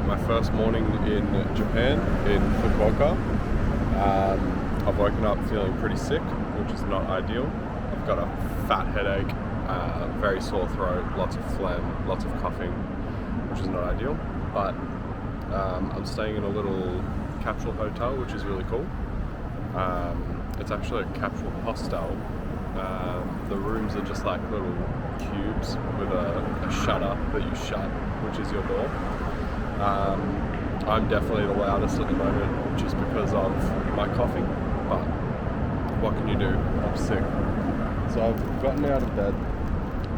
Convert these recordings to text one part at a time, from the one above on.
my first morning in Japan, in Fukuoka. I've woken up feeling pretty sick, which is not ideal. I've got a fat headache, very sore throat, lots of phlegm, lots of coughing, which is not ideal. But I'm staying in a little capsule hotel, which is really cool. It's actually a capsule hostel. The rooms are just like little cubes with a shutter that you shut, which is your door. I'm definitely the loudest at the moment just because of my coughing, but what can you do? I'm sick. So I've gotten out of bed,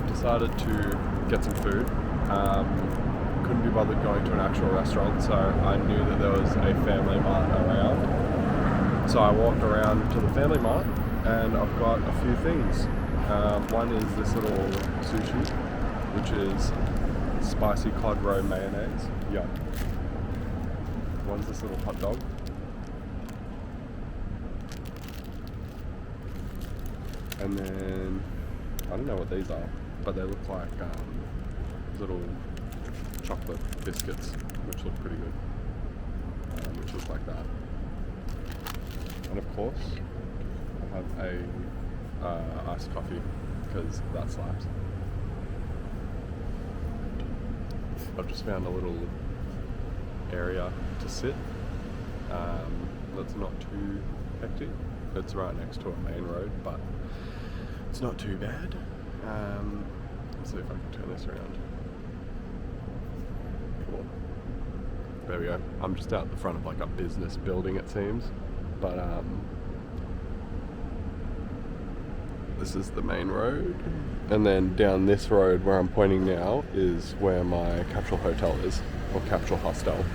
decided to get some food. Couldn't be bothered going to an actual restaurant, so I knew that there was a Family Mart around. So I walked around to the Family Mart and I've got a few things. One is this little sushi, which is spicy cod roe mayonnaise. Yum. One's this little hot dog. And then, I don't know what these are, but they look like little chocolate biscuits, which look pretty good, which looks like that. And of course, I have a iced coffee, because that slaps. I've just found a little area to sit that's not too hectic. It's right next to a main road, but it's not too bad. Let's see if I can turn this around. Cool. There we go. I'm just out the front of like a business building, it seems, but this is the main road, and then down this road where I'm pointing now is where my capsule hotel is, or capsule hostel.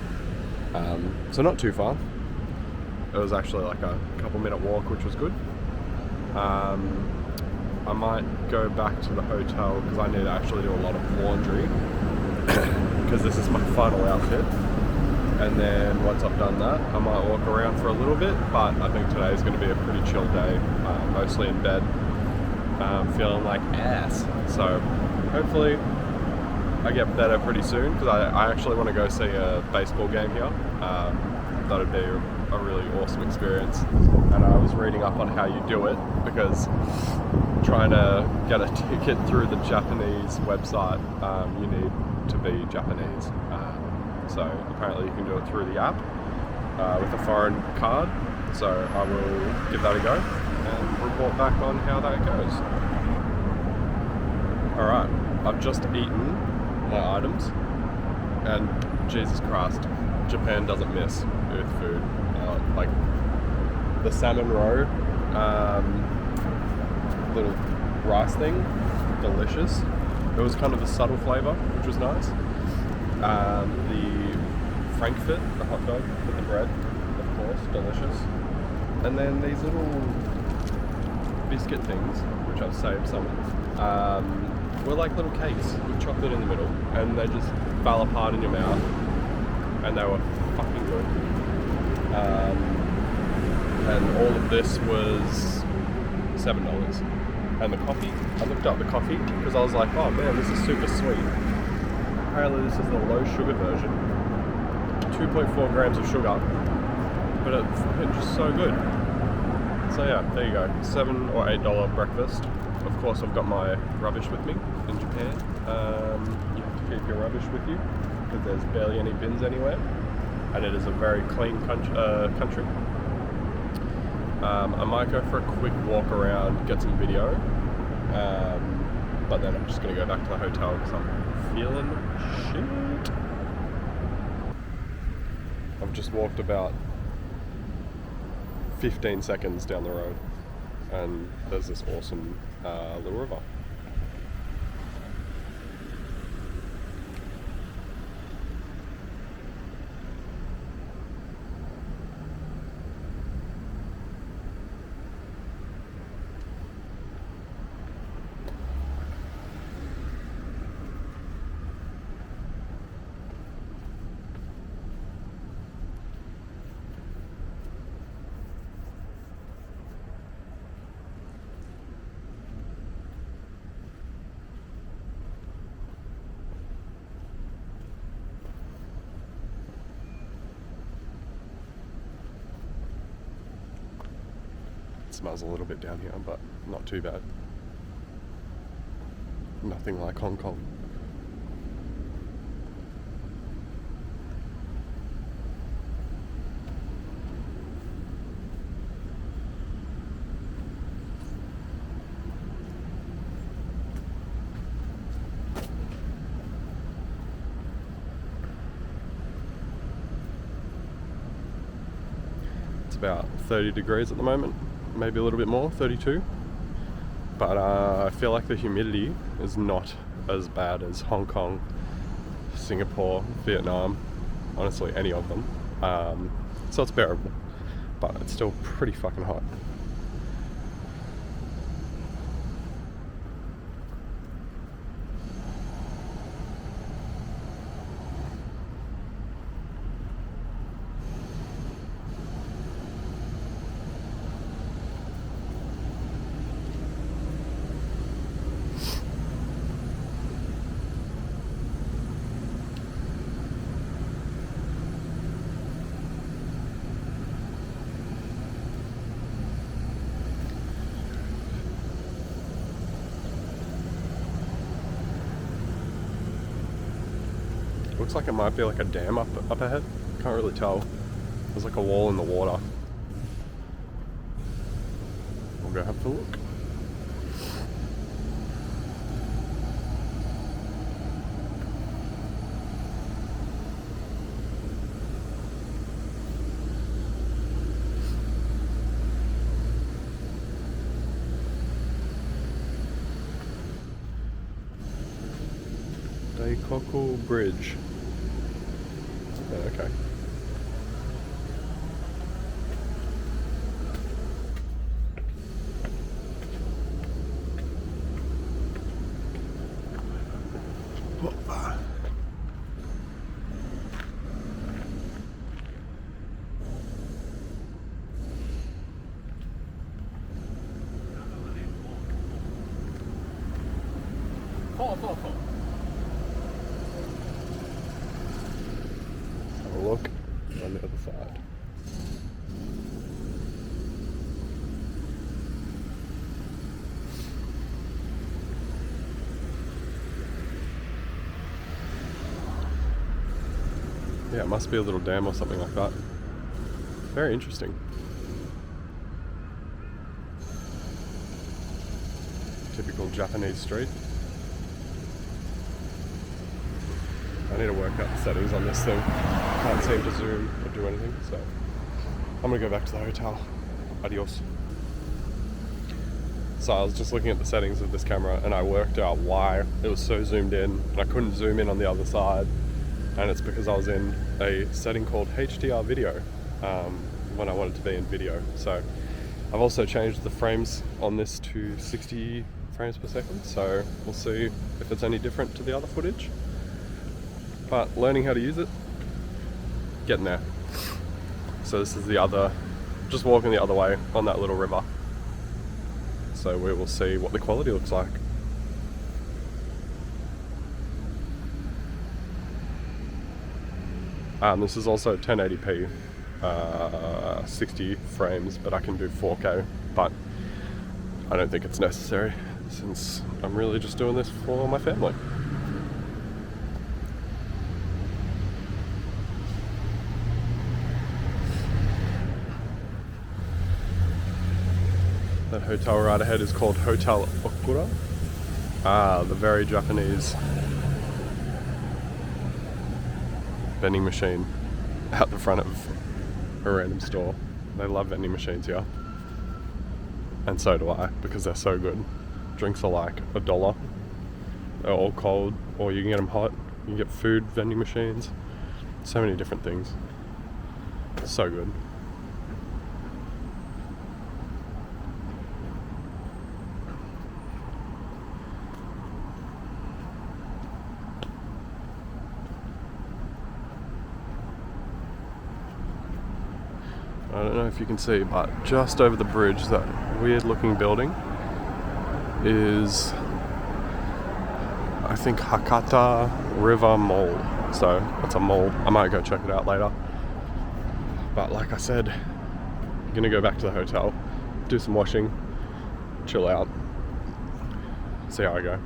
So not too far. It was actually like a couple minute walk, which was good. I might go back to the hotel because I need to actually do a lot of laundry because this is my final outfit. And then once I've done that, I might walk around for a little bit, but I think today is going to be a pretty chill day, mostly in bed, feeling like ass. So hopefully I get better pretty soon because I actually want to go see a baseball game here. That'd be a really awesome experience. And I was reading up on how you do it because trying to get a ticket through the Japanese website, you need to be Japanese. So apparently you can do it through the app with a foreign card. So I will give that a go and report back on how that goes. Alright, I've just eaten my items and Jesus Christ, Japan doesn't miss with food. Like the salmon roe, little rice thing, delicious. It was kind of a subtle flavour, which was nice. The Frankfurt, the hot dog with the bread, of course, delicious. And then these little biscuit things, which I've saved some of, were like little cakes with chocolate in the middle, and they just fell apart in your mouth, and they were fucking good. And all of this was $7. And the coffee, I looked up the coffee because I was like, oh man, this is super sweet. Apparently this is the low sugar version, 2.4 grams of sugar, but it's just so good. So yeah, there you go, $7 or $8 breakfast. Of course I've got my rubbish with me in Japan. You have to keep your rubbish with you because there's barely any bins anywhere, and it is a very clean country. I might go for a quick walk around, get some video, but then I'm just going to go back to the hotel because I'm feeling shit. I've just walked about 15 seconds down the road and there's this awesome little river. It smells a little bit down here, but not too bad. Nothing like Hong Kong. It's about 30 degrees at the moment, maybe a little bit more, 32. But I feel like the humidity is not as bad as Hong Kong, Singapore, Vietnam, honestly any of them. So it's bearable, but it's still pretty fucking hot. Looks like it might be like a dam up ahead. Can't really tell. There's like a wall in the water. We'll go have a look. Daikoku Bridge. Yeah, okay. Have a look on the other side. Yeah, it must be a little dam or something like that. Very interesting. Typical Japanese street. I need to work out the settings on this thing. Can't seem to zoom or do anything, so I'm gonna go back to the hotel. Adios. So I was just looking at the settings of this camera and I worked out why it was so zoomed in and I couldn't zoom in on the other side, and it's because I was in a setting called HDR video when I wanted to be in video. So I've also changed the frames on this to 60 frames per second, so we'll see if it's any different to the other footage. But learning how to use it, getting there. So this is the other, just walking the other way on that little river. So we will see what the quality looks like. This is also 1080p, 60 frames, but I can do 4K, but I don't think it's necessary since I'm really just doing this for my family. That hotel right ahead is called Hotel Okura. The very Japanese vending machine out the front of a random store. They love vending machines here. And so do I, because they're so good. Drinks are like $1. They're all cold, or you can get them hot. You can get food vending machines. So many different things. So good. I don't know if you can see, but just over the bridge, that weird looking building is, I think, Hakata River Mall. So that's a mall. I might go check it out later. But like I said, I'm gonna go back to the hotel do some washing, chill out, see how I go.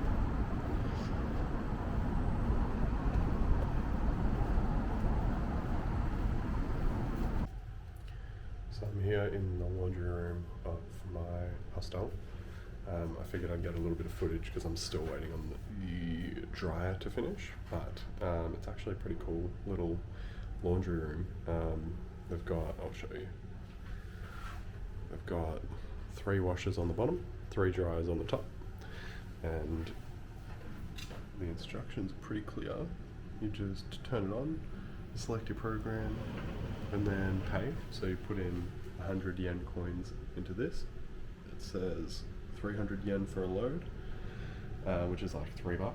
So I'm here in the laundry room of my hostel. I figured I'd get a little bit of footage because I'm still waiting on the dryer to finish, but it's actually a pretty cool little laundry room. They've got, I'll show you, they've got 3 washers on the bottom, 3 dryers on the top, and the instructions are pretty clear. You just turn it on, select your program, and then pay. So you put in 100 yen coins into this. It says 300 yen for a load, which is like $3,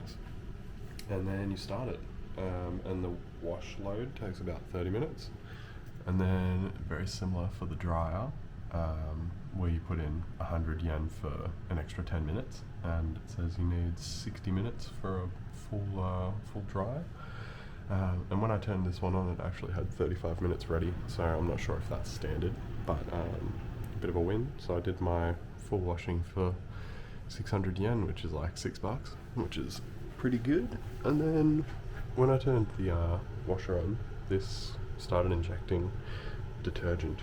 and then you start it. And the wash load takes about 30 minutes, and then very similar for the dryer, where you put in 100 yen for an extra 10 minutes, and it says you need 60 minutes for a full dry. And when I turned this one on, it actually had 35 minutes ready, so I'm not sure if that's standard, but a bit of a win. So I did my full washing for 600 yen, which is like $6, which is pretty good. And then when I turned the washer on, this started injecting detergent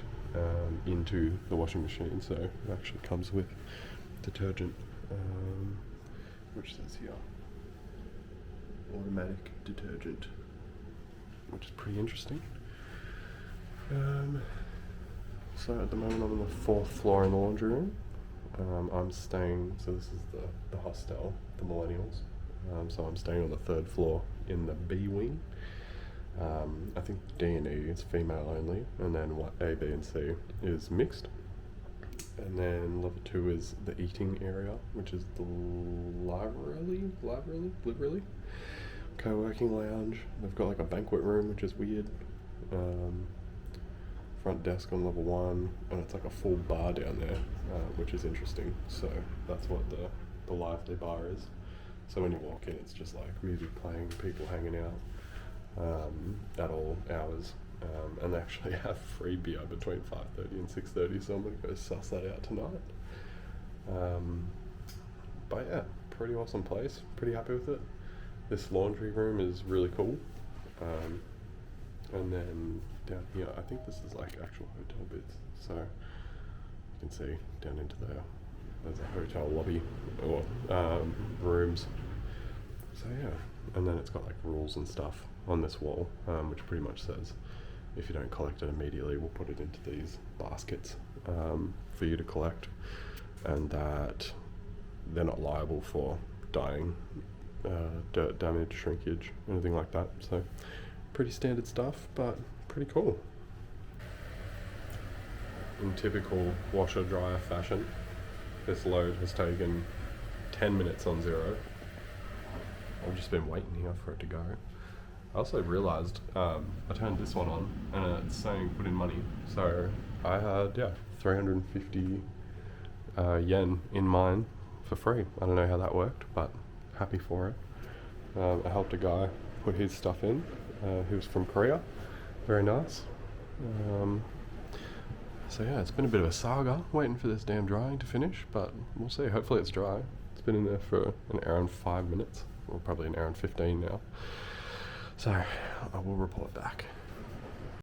into the washing machine, so it actually comes with detergent, which says here, automatic detergent, which is pretty interesting. So at the moment I'm on the 4th floor in the laundry room. I'm staying, so this is the hostel, the millennials. So I'm staying on the 3rd floor in the B wing. I think D and E is female only, and then what A, B, and C is mixed. And then level 2 is the eating area, which is the library, co-working lounge. They've got like a banquet room, which is weird. Front desk on level 1, and it's like a full bar down there, which is interesting. So that's what the lively bar is. So when you walk in, it's just like music playing, people hanging out at all hours. And they actually have free beer between 5:30 and 6:30, so I'm going to go suss that out tonight. But yeah, pretty awesome place, pretty happy with it. This laundry room is really cool. And then down here, I think this is like actual hotel bits, so you can see down into there's a hotel lobby or rooms. So yeah, and then it's got like rules and stuff on this wall, which pretty much says if you don't collect it immediately, we'll put it into these baskets for you to collect, and that they're not liable for dying, dirt damage, shrinkage, anything like that. So pretty standard stuff, but pretty cool. In typical washer dryer fashion, this load has taken 10 minutes on 0. I've just been waiting here for it to go. I also realised I turned this one on and it's saying put in money. So I had 350 yen in mine for free. I don't know how that worked, but happy for it. I helped a guy put his stuff in. He was from Korea. Very nice. So yeah, it's been a bit of a saga waiting for this damn drying to finish, but we'll see. Hopefully it's dry. It's been in there for an hour and 5 minutes, or probably an hour and 15 now. So I will report back.